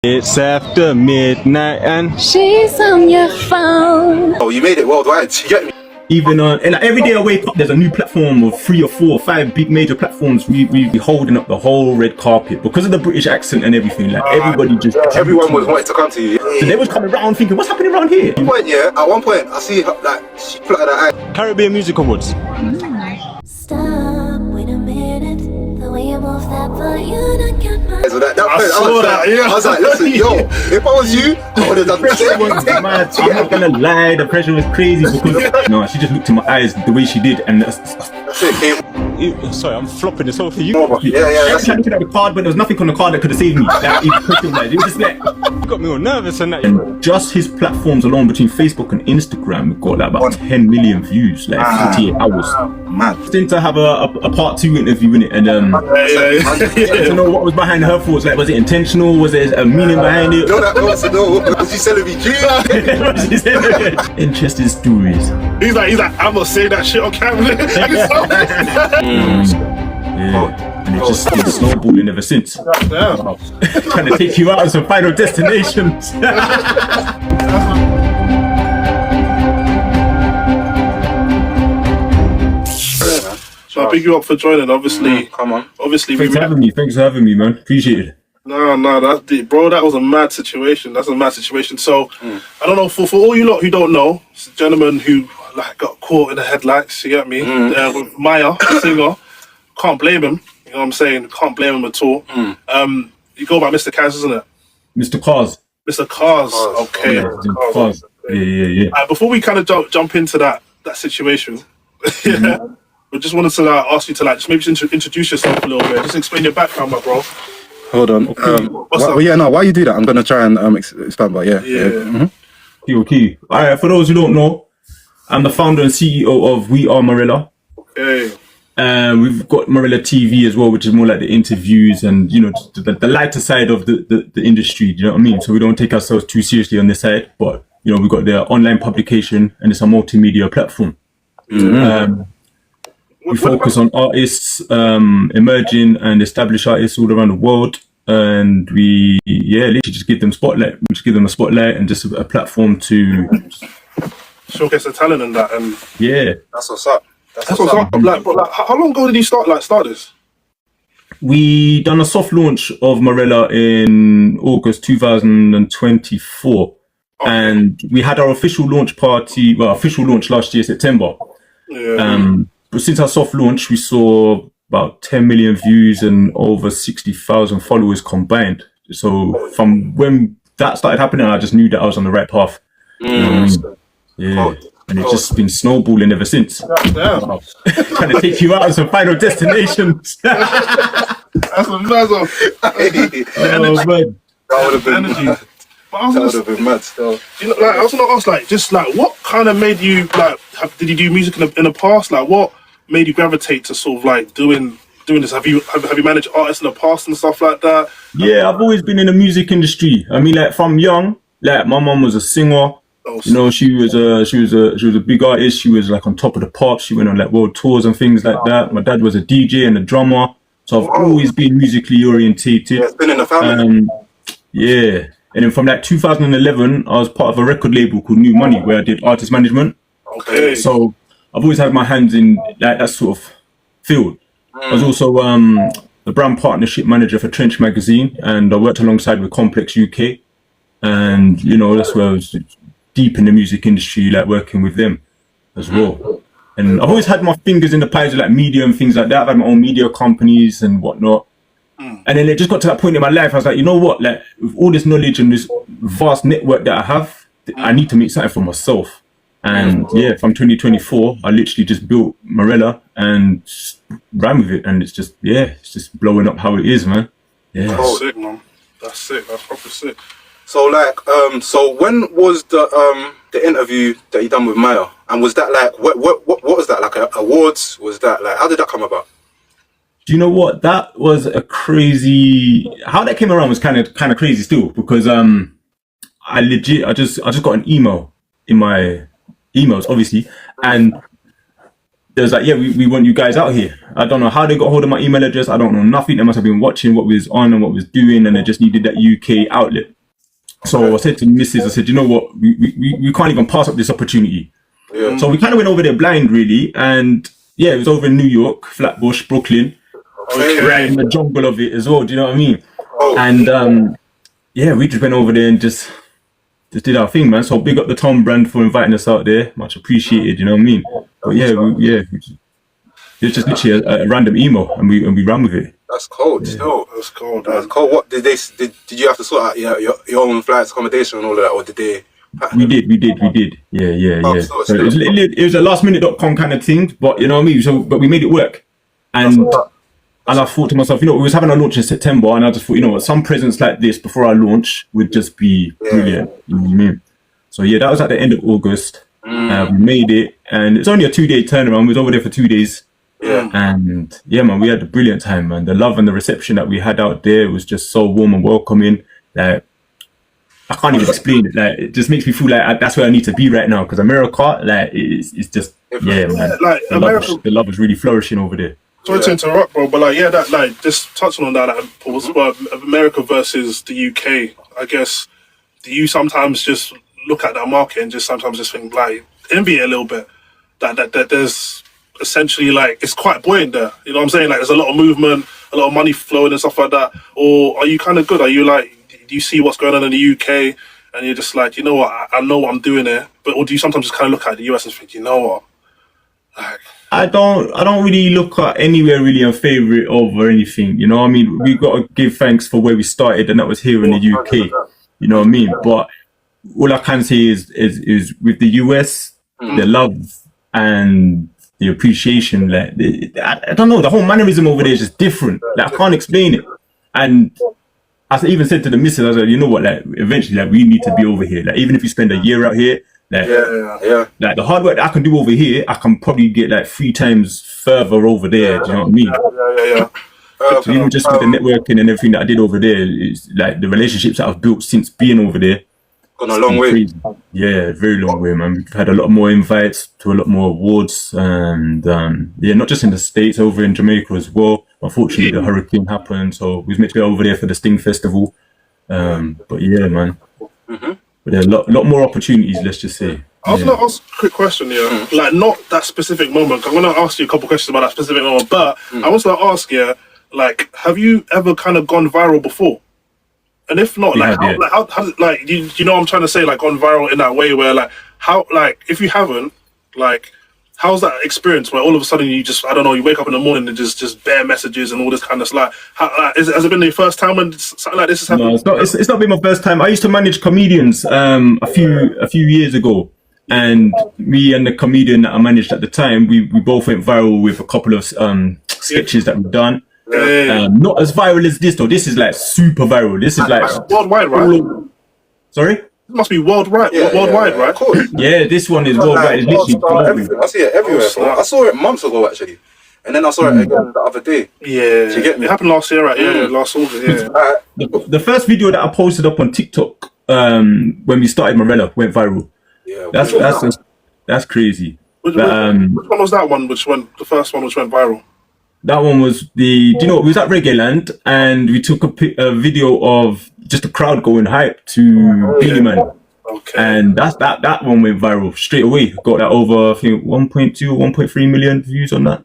It's after midnight and she's on your phone. Oh, you made it worldwide. You get me? Even on, and like every day I wake up, there's a new platform of 3 or 4 or 5 big major platforms. We be holding up the whole red carpet because of the British accent and everything. Like everybody just, everyone was wanting to come to you. so they was coming around thinking, what's happening around here? At one point, I see her, like she fluttered her eye. Caribbean Music Awards. Stop, wait a minute. The way you move that butt, you don't get my. So that point, I was like, listen, yo, if I was you, I would have done the same thing. I'm not gonna lie, the pressure was crazy because no, she just looked in my eyes the way she did, and that's it. Sorry, I'm flopping this over for you. Yeah, that's looking at the card, but there was nothing on the card that could have saved me. Like, it was just like, You got me all nervous and that. and just his platforms alone between Facebook and Instagram got like about 10 million views, like 48 hours. Mad. Since I have a part 2 interview in it, and to know what was behind her thoughts, like was it intentional, was there a meaning behind it? No, that wants to know. Was she selling me dreams? Interesting stories. He's like, I'm gonna say that shit on camera. Yeah, and it's just been snowballing ever since. Damn. Trying to take you out of some final destinations. So I pick you up for joining. Obviously, Come on. obviously, Thanks for having me, man. Appreciate it. No, that was a mad situation. That's a mad situation. So I don't know for all you lot who don't know, it's a gentleman who like got caught in the headlights. You get me? With Maya, the singer. Can't blame him. You know what I'm saying? Can't blame him at all. You go by Mr. Karz, isn't it? Mr. Karz. Mr. Karz. Okay. Karz. Yeah. Before we kind of jump into that situation, we just wanted to ask you to just maybe introduce yourself a little bit. Just explain your background, my bro. Hold on. What's up? While you do that, I'm gonna try and expand. But yeah. Okay. All right. For those who don't know, I'm the founder and CEO of We Are Morrella. Okay. We've got Morrella TV as well, which is more like the interviews and the lighter side of the industry. You know what I mean? So we don't take ourselves too seriously on this side, but we've got the online publication and it's a multimedia platform. We focus on artists, emerging and established artists all around the world, and we literally just give them spotlight. We just give them a spotlight and just a platform to Showcase the talent and that, and That's what's up. that's what's up. Like, how long ago did you start this? We done a soft launch of Morrella in August 2024, and we had our official launch last year, September. But since our soft launch, we saw about 10 million views and over 60,000 followers combined. So from when that started happening, I just knew that I was on the right path. And it's just been snowballing ever since. Damn. Trying to take you out of some final destinations. That's a mad one. Oh, man. That would have been Energy. mad. But I was That would gonna, have been mad still. I was gonna ask, what kind of made you did you do music in the past? Like, what made you gravitate to sort of like doing this? Have you managed artists in the past and stuff like that? Yeah, I've always been in the music industry. I mean, like from young, like my mom was a singer. She was a big artist. She was like on top of the pops. She went on like world tours and things like that. My dad was a DJ and a drummer, so I've always been musically orientated. Yeah, it's been in the family. And then from like 2011, I was part of a record label called New Money where I did artist management. Okay. So I've always had my hands in like that sort of field. I was also the brand partnership manager for Trench magazine, and I worked alongside with Complex UK, and that's where I was deep in the music industry, like working with them as well. And I've always had my fingers in the pies of like media and things like that. I've had my own media companies and whatnot. And then it just got to that point in my life, I was like, you know what, like with all this knowledge and this vast network that I have, I need to make something for myself. And from 2024, I literally just built Morrella and ran with it, and it's just blowing up how it is, man. Yeah. That's sick, man. That's sick. That's proper sick. So so when was the interview that you done with Maya? And was that like what was that like? Awards? Was that like, how did that come about? Do you know what? That was a crazy. How that came around was kind of crazy still, because I just got an email in my emails, obviously, and they was like, yeah, we want you guys out here. I don't know how they got hold of my email address. I don't know nothing. They must have been watching what we was on and what we was doing, and they just needed that UK outlet. So I said to Mrs., I said, you know what, we can't even pass up this opportunity. Yeah. So we kind of went over there blind, really, and yeah, it was over in New York, Flatbush, Brooklyn, right in the jungle of it as well. Do you know what I mean? Oh. And yeah, we just went over there and just did our thing, man. So big up the Tom brand for inviting us out there, much appreciated. You know what I mean? But yeah, it's just literally a random email, and we ran with it. That's cold. Yeah. Still, That's cold. that's cold. What did you have to sort out your own flights, accommodation, and all of that, or did they? We did. Yeah. Oh, So it was a lastminute.com kind of thing, but you know what I mean? So, but we made it work. And I thought to myself, you know, we was having our launch in September, and I just thought, you know what, some presents like this before our launch would just be brilliant. You know what I mean? So yeah, that was at the end of August. We made it, and it's only a 2-day turnaround. We was over there for 2 days. Yeah. And yeah, man, we had a brilliant time, man. The love and the reception that we had out there was just so warm and welcoming. Like, I can't even explain it. Like, it just makes me feel like that's where I need to be right now. Because America, like, it's just, yeah, man. Like, The love is really flourishing over there. Sorry to interrupt, bro, but like, yeah, that like just touching on that, but America versus the UK, I guess. Do you sometimes just look at that market and just sometimes just think like envy it a little bit that there's essentially like it's quite buoyant there? You know what I'm saying? Like, there's a lot of movement, a lot of money flowing and stuff like that. Or are you kind of good? Are you like, do you see what's going on in the UK and you're just like, you know what, I know what I'm doing here, but or do you sometimes just kind of look at the US and think, you know what, like. I don't really look at anywhere really in favour of or anything, you know what I mean? We got to give thanks for where we started, and that was here in the UK, you know what I mean? But all I can say is with the US, the love and the appreciation, like, I don't know, the whole mannerism over there is just different. Like, I can't explain it. And I even said to the missus, I was like, you know what, like, eventually, like, we need to be over here. Like, even if you spend a year out here, like, like the hard work that I can do over here, I can probably get like 3 times further over there. Do you know what I mean? So even just with the networking and everything that I did over there, it's like the relationships that I've built since being over there. Gone a long way. Crazy. Yeah, very long way, man. We've had a lot more invites to a lot more awards, and yeah, not just in the States, over in Jamaica as well. Unfortunately, the hurricane happened, so we was meant to be over there for the Sting Festival. But yeah, man. But there are a lot more opportunities, let's just say. I was going to ask a quick question, like not that specific moment. I'm going to ask you a couple questions about that specific moment, but I want to ask you, like, have you ever kind of gone viral before? And if not, like, how like, you know what I'm trying to say, like, gone viral in that way where, like, how, like, if you haven't, like, how's that experience where all of a sudden you just, I don't know, you wake up in the morning and just bare messages and all this kind of stuff? How, has it been your first time when something like this has happened? No, it's not been my first time. I used to manage comedians a few years ago, and me and the comedian that I managed at the time, we both went viral with a couple of sketches that we've done. Not as viral as this though. This is like super viral. This is like worldwide, right? Sorry? It must be worldwide, right? Of course. Yeah, this one is worldwide. It's literally Everything. I see it everywhere. I saw it months ago actually, and then I saw it again the other day. Yeah, you get me? It happened last year, right? Yeah, last August. Yeah. The first video that I posted up on TikTok when we started Morrella went viral. Yeah, that's crazy. Which one was that one? Which one? The first one which went viral? That one was do you know, we was at Reggae Land and we took a video of just the crowd going hype to Beanie Man. Okay. And that one went viral straight away. Got that over, I think, 1.2 or 1.3 million views on that.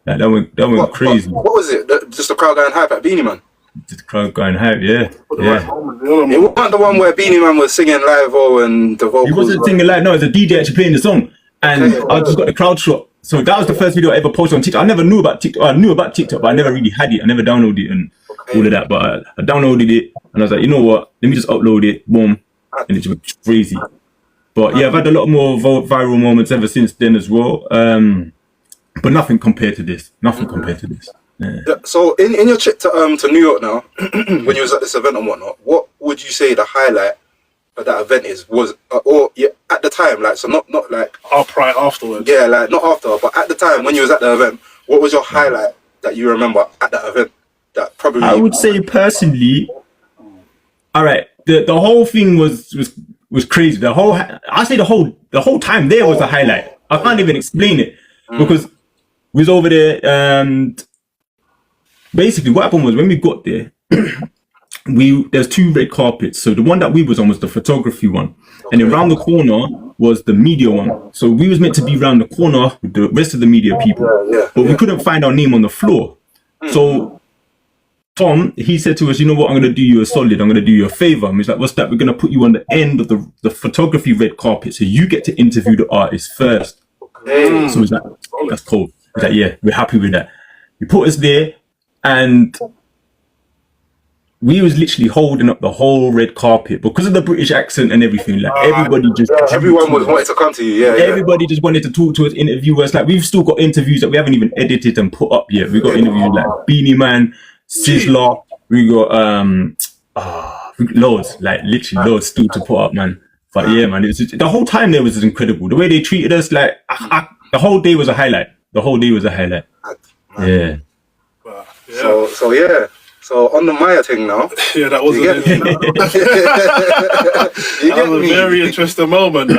That went crazy. What was it? Just the crowd going hype at Beanie Man? Just the crowd going hype, yeah. It wasn't the one where Beanie Man was singing live and the vocals. He wasn't singing live, no, it was a DJ actually playing the song. And I just got the crowd shot. So that was the first video I ever posted on TikTok. I never knew about TikTok. I knew about TikTok, but I never really had it. I never downloaded it and all of that. But I downloaded it and I was like, you know what? Let me just upload it. Boom. And it's crazy. But yeah, I've had a lot more viral moments ever since then as well. But nothing compared to this. Yeah. So in your trip to New York now, when you was at this event and whatnot, what would you say the highlight of that event was at the time, like, so not like afterwards? Yeah, like not after, but at the time when you was at the event, what was your highlight that you remember at that event? That probably I would say personally, all right, the whole thing was crazy. The whole time there was a highlight. I can't even explain it because we was over there, and basically what happened was when we got there, there's 2 red carpets. So the one that we was on was the photography one, and then round the corner was the media one. So we was meant to be round the corner with the rest of the media people, but we couldn't find our name on the floor. So Tom, he said to us, you know what, I'm going to do you a solid, I'm going to do you a favor. And he's like, what's that? We're going to put you on the end of the photography red carpet, so you get to interview the artist first. So he's like, that's cool. He's like, yeah, we're happy with that. He put us there, and we was literally holding up the whole red carpet because of the British accent and everything. Like everyone was wanting to come to you. Everybody just wanted to talk to us, interview us. Like we've still got interviews that we haven't even edited and put up yet. We got interviews like Beanie Man, Sizzler. We got loads, like literally loads still to put up, man. But yeah, man, it was just, the whole time there was just incredible. The way they treated us, like the whole day was a highlight. The whole day was a highlight. Yeah. So yeah. So on the Maya thing now. Yeah, that was a very interesting moment.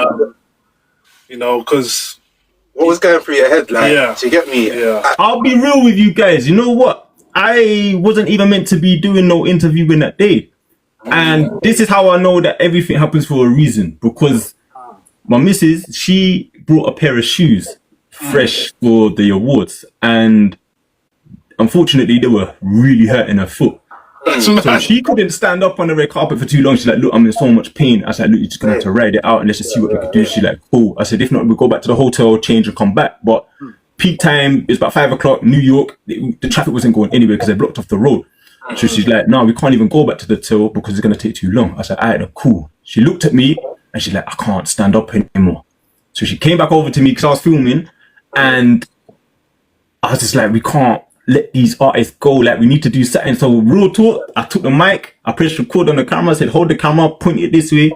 You know, because what was going through your head, like? Do you get me? Yeah. I'll be real with you guys. You know what? I wasn't even meant to be doing no interviewing that day, and this is how I know that everything happens for a reason. Because my missus, she brought a pair of shoes fresh for the awards, and unfortunately, they were really hurting her foot. So she couldn't stand up on the red carpet for too long. She's like, look, I'm in so much pain. I said, look, you're just going to have to ride it out and let's just see what we could do. She's like, cool. I said, if not, we'll go back to the hotel, change and come back. But peak time, it's about 5 o'clock, New York. The traffic wasn't going anywhere because they blocked off the road. So she's like, no, we can't even go back to the hotel because it's going to take too long. I said, all right, cool. She looked at me and she's like, I can't stand up anymore. So she came back over to me because I was filming, and I was just like, we can't let these artists go, like we need to do something. So real talk, I took the mic, I pressed record on the camera, said hold the camera, point it this way,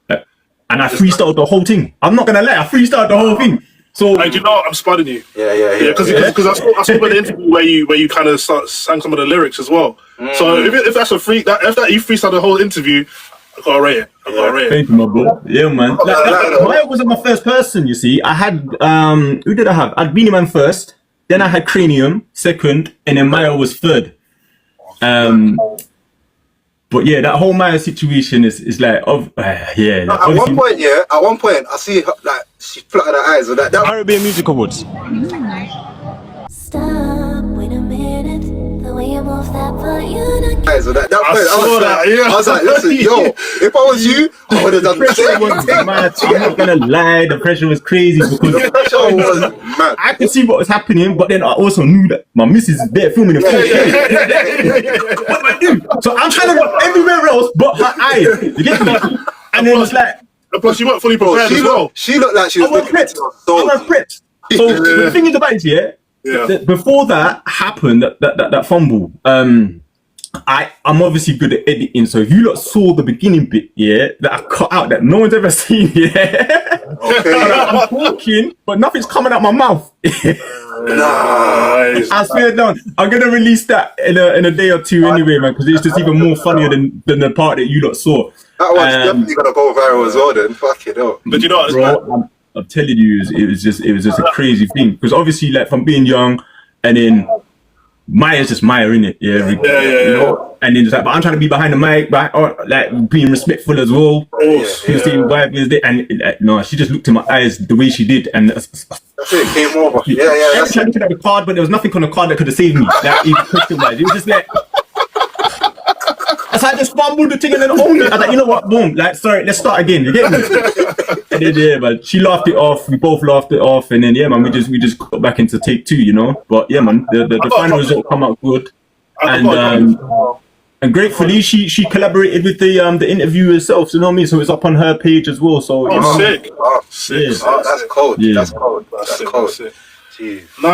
and I freestyled the whole thing. I'm not gonna lie, I freestyled the whole thing. So do you know, I'm spotting you. Yeah. Because I saw an interview where you kind of sang some of the lyrics as well. So if that's if that you freestyled the whole interview, I gotta rate it. Thank you, my bro. Yeah, man. Maya wasn't my first person, you see. I had who did I have? I had Beanie Man first. Then I had Cranium second, and then Maya was third. But yeah, that whole Maya situation is like, yeah. At one point, I see her, like she fluttered her eyes with that. Caribbean Music Awards. Stop, wait a minute. The way you move that butt, you don't I was like, listen, yo, if I was you, I would have done the same thing. I'm not gonna lie, the pressure was crazy because The pressure was mad. I could see what was happening, but then I also knew that my missus is there filming in 4K. What do I do? So I'm trying to go everywhere else but her eyes. You get me? And then it's like, plus she weren't fully prepared as well. She looked like she was looking at I was prepped. So the thing is about it, that before that happened, that fumble, I'm obviously good at editing. So if you lot saw the beginning bit, that I cut out that no one's ever seen, I'm talking, but nothing's coming out my mouth. Nice. I swear down. I'm gonna release that in a day or two anyway, man, because it's just even more funnier than the part that you lot saw. That one's definitely gonna go viral as well. Then fuck it up. But you know what, bro, I'm telling you, it was just a crazy thing. Because obviously, like from being young, and then Maya's just Maya, innit? You know? And then it's like, but I'm trying to be behind the mic, like being respectful as well. And no, she just looked in my eyes the way she did, and that's it. Came over. She was looking at the card, but there was nothing on the card that could have saved me. Like, even question-wise, it was just like. So I just fumbled the thing and then owned it. I was like, you know what? Boom. Like, sorry, let's start again. You get me? And then, man, she laughed it off. We both laughed it off. And then, man, we just got back into take 2, you know? But, man, the final result come out good. And gratefully, she collaborated with the interview herself. You know what I mean? So it's up on her page as well. So, sick. Sick. Oh, that's cold. Yeah. That's cold. That's cold. Jeez. No,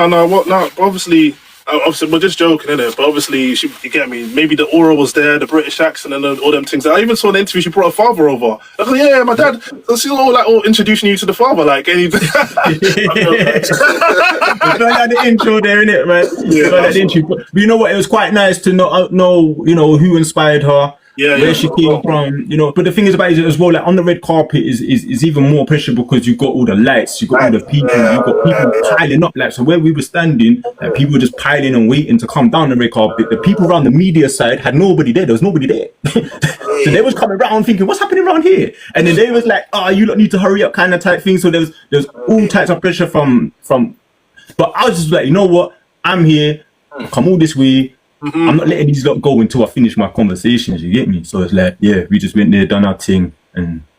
obviously, we're just joking, innit? But obviously, you get me. Maybe the aura was there, the British accent, and all them things. I even saw in the interview she brought her father over. I was like, yeah, my dad. So she's all introducing you to the father, like anything. Like the intro there, innit, man? But you know what? It was quite nice to know, who inspired her. where she came from, you know. But the thing is about it as well, like on the red carpet is even more pressure because you've got all the lights, you've got all the people, you've got people piling up. Like, so where we were standing, like, people were just piling and waiting to come down the red carpet. The people around the media side had nobody there. There was nobody there. So they was coming around thinking, what's happening around here? And then they was like, you lot need to hurry up kind of type thing. So there's all types of pressure from, but I was just like, you know what? I'm here, come all this way. I'm not letting these lot go until I finish my conversations, you get me? So it's like, yeah, we just went there, done our thing.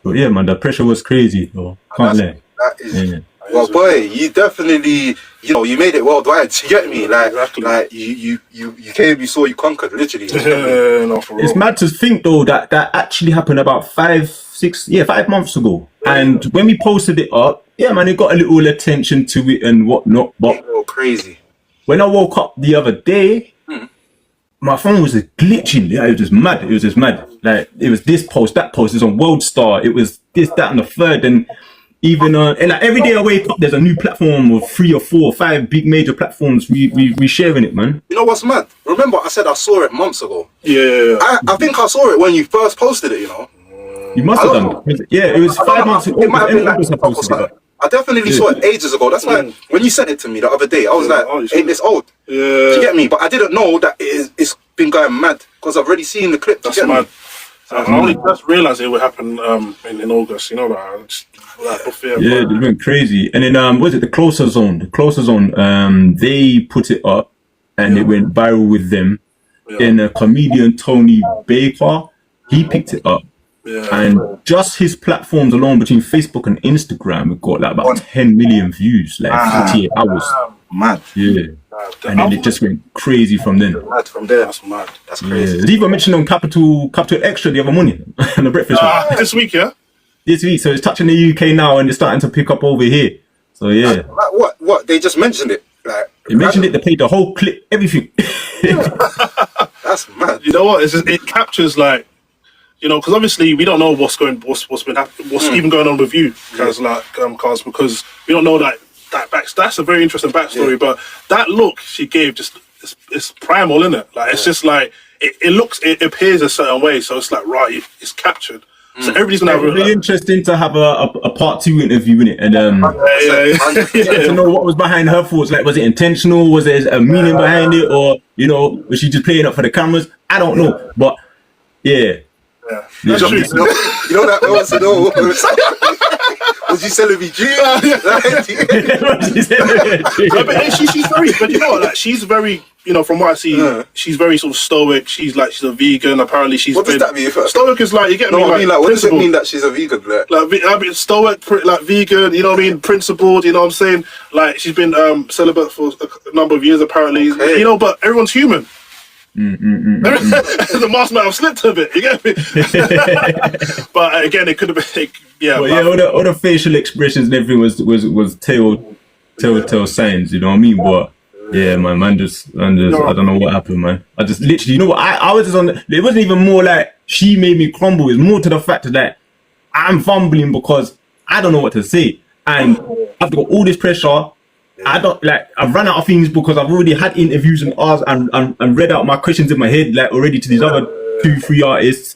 But yeah, man, the pressure was crazy, though. Can't lie. That is, well, boy, you definitely, you know, you made it worldwide, you get me? Like, like you came, you saw, you conquered, literally. No, for real. It's mad to think, though, that actually happened about 5 months ago. And when we posted it up, yeah, man, it got a little attention to it and whatnot. But crazy. When I woke up the other day, my phone was just glitching. Yeah, it was just mad. It was just mad. Like, it was this post, that post. It was on World Star. It was this, that, and the third. And even and like every day I wake up, there's a new platform of 3 or 4 or 5 big major platforms. We sharing it, man. You know what's mad? Remember, I said I saw it months ago. Yeah. I think I saw it when you first posted it. You know. You must have done. Yeah, it was 5 months ago. It might have been like, I definitely saw it ages ago. That's why when you sent it to me the other day, I was like, ain't this old? Yeah. Do you get me? But I didn't know that it's been going mad because I've already seen the clip. That's mad. I only just realised it would happen in August, you know, yeah, it went crazy. And then was it the Closer Zone? The Closer Zone, they put it up and it went viral with them. Then a comedian, Tony Baker, he picked it up. And just his platforms alone between Facebook and Instagram, it got like about 10 million views, like 48 hours. Mad. Yeah. And then it just went crazy from then. Mad from there. That's mad. That's crazy. It's even mentioned on Capital Extra the other morning on the breakfast show. This week, yeah? This week. So it's touching the UK now and it's starting to pick up over here. So yeah. Like, what? They just mentioned it. Like, they mentioned it, they played the whole clip, everything. That's mad. You know what? It captures like, you know, because obviously we don't know what's even going on with you, Karz, because we don't know that that's a very interesting backstory. But that look she gave it's primal, isn't it? Like it's just like it appears a certain way, so it's like right, it's captured. So everybody's gonna have really interesting to have a part 2 interview in it, and to know what was behind her thoughts. Like, was it intentional? Was there a meaning behind it, or you know, was she just playing up for the cameras? I don't know, but yeah. That's true. You know that wants to know. Was you selling me dreams? She's very, but you know what? Like, she's very, you know, from what I see, she's very sort of stoic. She's a vegan. Apparently, she's. What does that mean? Stoic is like, you get me? No, I mean, like, what does it principled. mean that she's a vegan? Like I mean, stoic, like vegan. You know what I mean? Principled. You know what I'm saying? Like she's been celibate for a number of years. Apparently, you know, but everyone's human. The mask might have slipped a bit, you get me? But again, it could have been, all the facial expressions and everything was telltale signs, you know what I mean? But yeah, man just I don't know what happened, man. I just literally, you know what? I was just on. It wasn't even more like she made me crumble. It's more to the fact that I'm fumbling because I don't know what to say, and I've got all this pressure. I don't like. I've run out of things because I've already had interviews and asked and read out my questions in my head like already to these other 2-3 artists.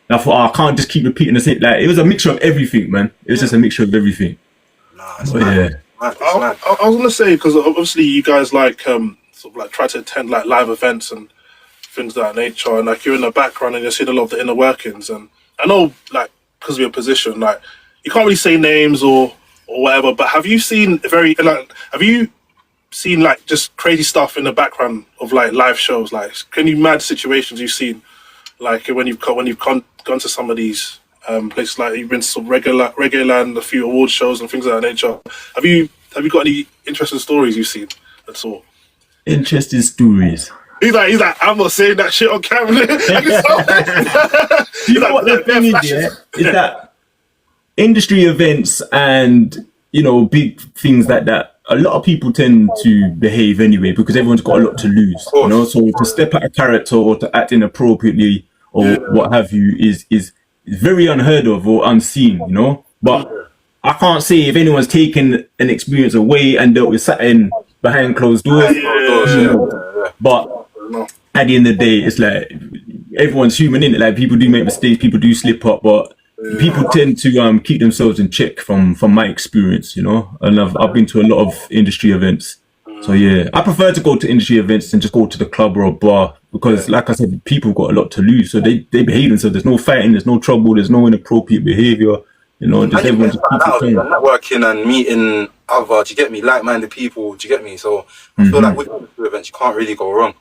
And I thought, I can't just keep repeating the same. Like it was a mixture of everything, man. It was just a mixture of everything. I was gonna say because obviously you guys like sort of like try to attend like live events and things of that nature, and like you're in the background and you're seeing a lot of the inner workings. And I know like because of your position, like you can't really say names or whatever, but have you seen like just crazy stuff in the background of like live shows? Like, can you mad situations you've seen, like when you've gone to some of these places, like you've been to some reggae land, a few award shows and things of that nature. Have you got any interesting stories you've seen at all? Interesting stories. He's like, I'm not saying that shit on camera. You know what the thing is that industry events and, you know, big things like that, a lot of people tend to behave anyway because everyone's got a lot to lose, you know. So to step out of character or to act inappropriately or what have you is very unheard of or unseen, you know. But I can't say if anyone's taken an experience away and dealt with something behind closed doors. But at the end of the day, it's like everyone's human, innit? Like people do make mistakes, people do slip up, but people tend to keep themselves in check from my experience, you know. And I've been to a lot of industry events. So yeah, I prefer to go to industry events than just go to the club or a bar because, like I said, people got a lot to lose. So they behave themselves. There's no fighting, there's no trouble, there's no inappropriate behavior. You know, just everyone just keeps it calm. Networking and meeting other, do you get me, like-minded people, do you get me? So I feel like with events, you can't really go wrong.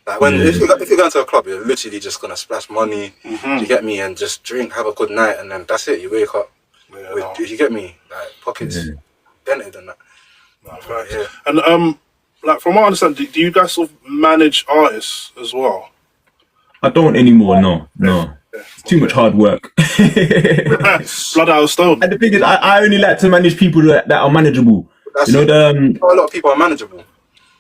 Like when if you're going to a club, you're literally just gonna splash money, do you get me, and just drink, have a good night, and then that's it. You wake up with, you get me, like pockets dented and that. No, and like from what I understand, do you guys sort of manage artists as well? I don't anymore. No. It's too much hard work. Blood out of stone. And the thing is, I only like to manage people that are manageable. That's you know, a lot of people are manageable.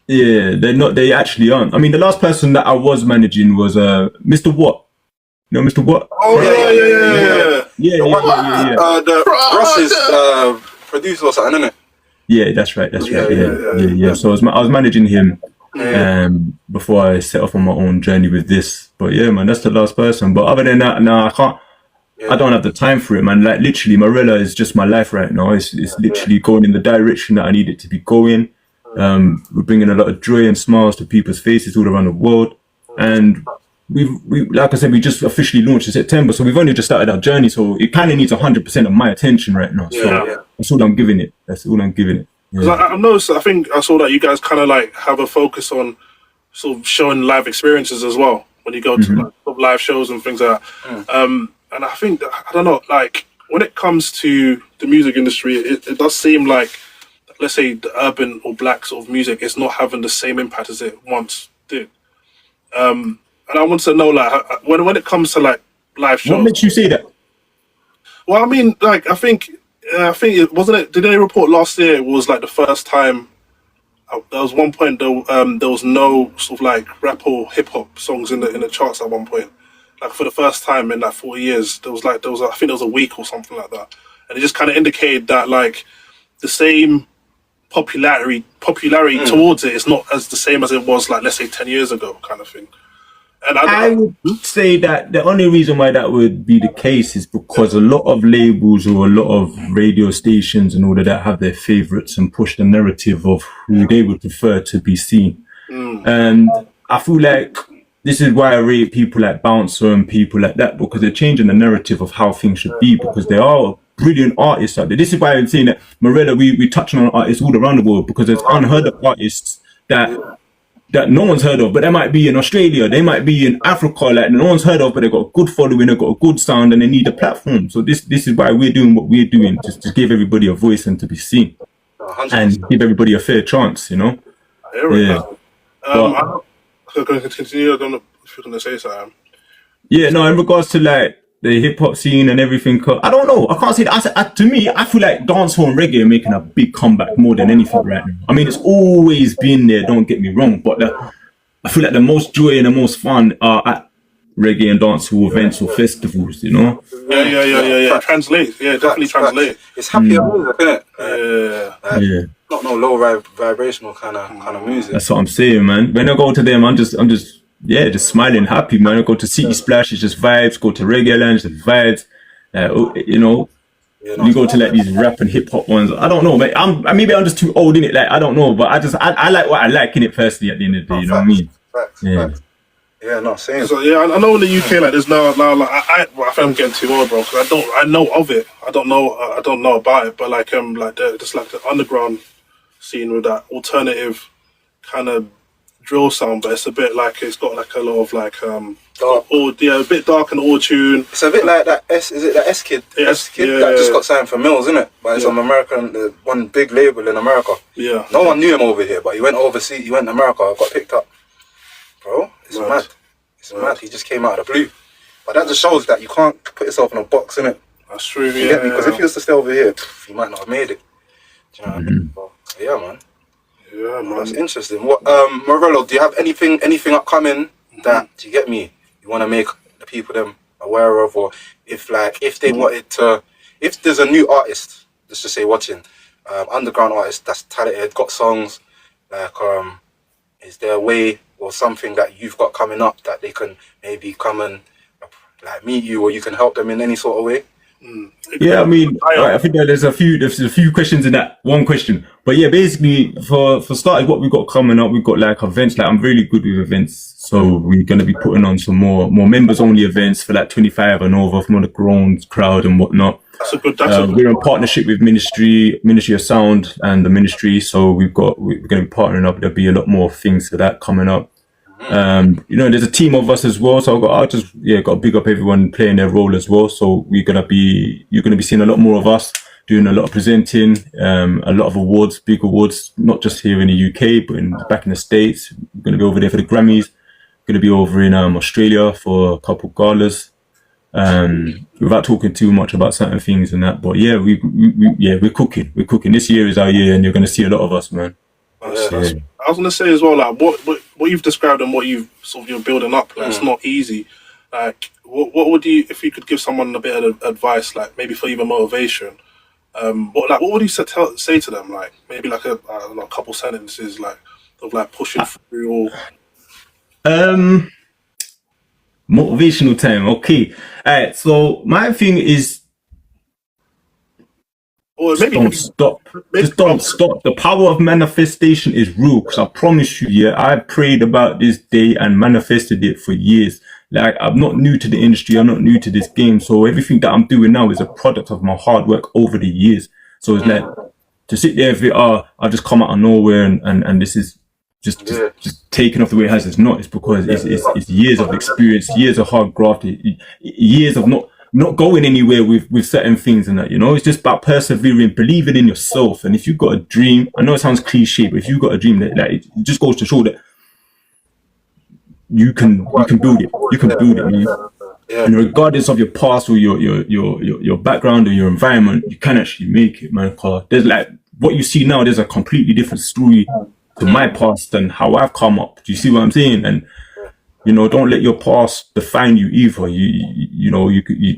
Yeah, they're not. They actually aren't. I mean, the last person that I was managing was Mr. Watt. You know, Mr. Watt. Oh yeah. The Ross's producer or something, isn't it? Yeah, that's right. Yeah. So I was managing him before I set off on my own journey with this. But yeah, man, that's the last person. But other than that, no, I can't. I don't have the time for it, man. Like literally, Morrella is just my life right now. It's literally going in the direction that I need it to be going. We're bringing a lot of joy and smiles to people's faces all around the world, and we like I said, we just officially launched in September, so we've only just started our journey. So it kind of needs 100% of my attention right now. So that's all I'm giving it. Because I noticed, I think I saw that you guys kind of like have a focus on sort of showing live experiences as well when you go to like live shows and things like that. And I think that, I don't know, like when it comes to the music industry, it does seem like, let's say, the urban or black sort of music is not having the same impact as it once did. And I want to know, like, when it comes to like live shows, what makes you say that? Well, I mean, like, I think it wasn't it. Did they report last year? It was like the first time. There was one point there was no sort of like rap or hip hop songs in the charts at one point. Like for the first time in like 40 years, I think there was a week or something like that, and it just kind of indicated that like the same popularity towards it is not as the same as it was like, let's say, 10 years ago, kind of thing. And I would say that the only reason why that would be the case is because a lot of labels or a lot of radio stations and all of that have their favorites and push the narrative of who they would prefer to be seen. And I feel like this is why I rate people like Bouncer and people like that, because they're changing the narrative of how things should be, because they are brilliant artists out there. This is why I'm saying that Morrella, we touching on artists all around the world, because there's unheard of artists that no one's heard of, but they might be in Australia, they might be in Africa, like no one's heard of, but they've got a good following, they've got a good sound, and they need a platform. So this is why we're doing what we're doing, just to give everybody a voice and to be seen, 100%. And give everybody a fair chance, you know? I'm going to continue. I don't know if you're going to say something. Yeah, no, in regards to like the hip hop scene and everything, I don't know. I can't say that. To me, I feel like dancehall and reggae are making a big comeback more than anything right now. I mean, it's always been there, don't get me wrong, but I feel like the most joy and the most fun are at reggae and dancehall events or festivals, you know? Yeah. Translate. Yeah, definitely translate. It's happier music, isn't it? Not no low vibrational kind of music. That's what I'm saying, man. When I go to them, I'm just smiling, happy, man. I go to City Splash, it's just vibes. Go to Reggae Lounge, just vibes. You know, you go to like these rap and hip hop ones. I don't know, but maybe I'm just too old in it. Like I don't know, but I like what I like in it personally. At the end of the day, you know what I mean? Facts. Yeah, no, same. So yeah, I know in the UK like there's now like I think I'm getting too old, bro. Because I know of it. I don't know about it, but like just like the underground scene with that alternative kind of drill sound, but it's a bit like it's got like a lot of like dark. A bit dark and auto tune. It's a bit like that is it that S-Kid? Yeah, S-Kid that just got signed for Mills, isn't it? But it's on American, one big label in America. Yeah. No one knew him over here, but he went overseas. He went to America, got picked up. Bro, it's mad. It's mad. He just came out of the blue. But that just shows that you can't put yourself in a box, innit? That's true. You get me? Because if he was to stay over here, you might not have made it. Do you know what I mean? Yeah, man. Yeah, man. That's interesting. What, Morello, do you have anything upcoming that, do you get me, you want to make the people them aware of, or if they wanted to, if there's a new artist, let's just say watching, underground artist that's talented, got songs, like, is there a way or something that you've got coming up that they can maybe come and like meet you, or you can help them in any sort of way? Yeah, I mean, I think that there's a few questions in that one question. But yeah, basically for starters, what we've got coming up, we've got like events. Like I'm really good with events, so we're gonna be putting on some more members only events for like 25 and over from the grown crowd and whatnot. We're in partnership with Ministry of Sound and the Ministry, so we're going to be partnering up. There'll be a lot more things for that coming up. There's a team of us as well, so got to big up everyone playing their role as well. So you're gonna be seeing a lot more of us doing a lot of presenting, a lot of awards, big awards, not just here in the UK, but back in the States. We're gonna be over there for the Grammys. Gonna be over in Australia for a couple of galas. Without talking too much about certain things and that, but yeah, we're cooking. This year is our year, and you're gonna see a lot of us, man. I was gonna say as well, like what you've described and what you're building up, like, it's not easy. Like, what would you, if you could give someone a bit of advice, like maybe for even motivation, what would you say to them? Like maybe like a couple sentences, like of like pushing through. Motivational time. Okay. Alright, so my thing is don't stop. Just don't stop. The power of manifestation is real, because I promise you, yeah, I prayed about this day and manifested it for years. Like, I'm not new to the industry, I'm not new to this game, so everything that I'm doing now is a product of my hard work over the years. So it's like, to sit there and think, I'll just come out of nowhere and this is just taken off the way it has. It's not. It's because it's years of experience, years of hard graft, years of not going anywhere with certain things and that, it's just about persevering, believing in yourself. And if you've got a dream, I know it sounds cliche, but if you've got a dream, that it just goes to show that you can build it. You can build it, man. And regardless of your past or your background or your environment, you can actually make it, man. Cause there's like what you see now, there's a completely different story to my past and how I've come up. Do you see what I'm saying? And don't let your past define you either. You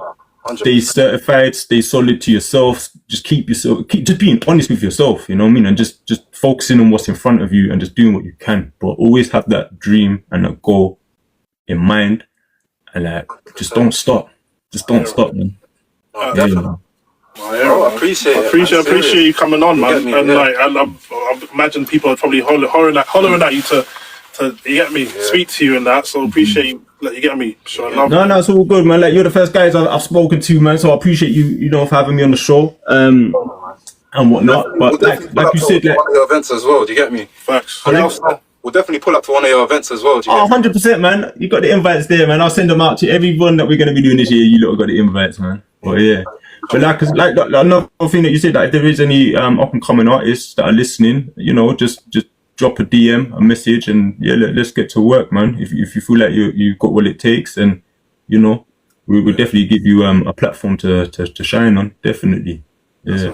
stay certified, stay solid to yourself. Just just being honest with yourself. You know what I mean? And just focusing on what's in front of you and just doing what you can. But always have that dream and that goal in mind, and like just don't stop. Just don't stop, man. I appreciate you coming on, man. I imagine people are probably hollering at you to you get me, speak to you and that. So appreciate you, you get me. Sure, no, it's all good, man. Like, you're the first guys I've spoken to, man. So I appreciate you, for having me on the show, and whatnot. But like you said, like one of your events as well. Do you get me? Facts. We'll definitely pull up to one of your events as well. 100%, man. You got the invites there, man. I'll send them out to everyone that we're gonna be doing this year. You lot got the invites, man. But yeah. But like another thing that you said, that if there is any up and coming artists that are listening, just drop a DM, a message, and let's get to work, man. If you feel like you've got what it takes, and we will definitely give you a platform to shine on. Definitely. Yeah.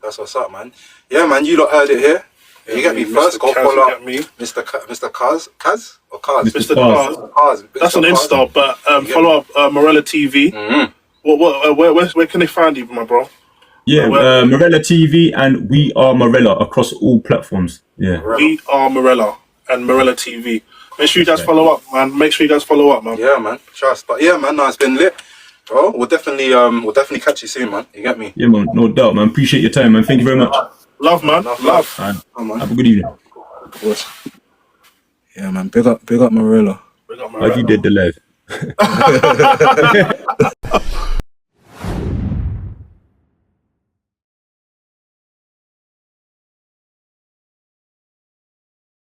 That's what's up, man. Yeah, man. You lot heard it here. You get me first. Go follow up Mr. Karz or Karz. Mr. Karz. That's on Insta, but follow up Morrella TV. Mm-hmm. Where can they find you, my bro? Yeah, Morrella TV and We Are Morrella across all platforms. Yeah, We Are Morrella and Morrella TV. Make sure you guys follow up, man. Yeah, man. Trust, but yeah, man. No, it's been lit, bro. We'll definitely catch you soon, man. You get me? Yeah, man. No doubt, man. Appreciate your time, man. Thank you very much. Love, man. Love. Man. Have a good evening. Of course. Yeah, man. Big up Morrella. Like you did the live.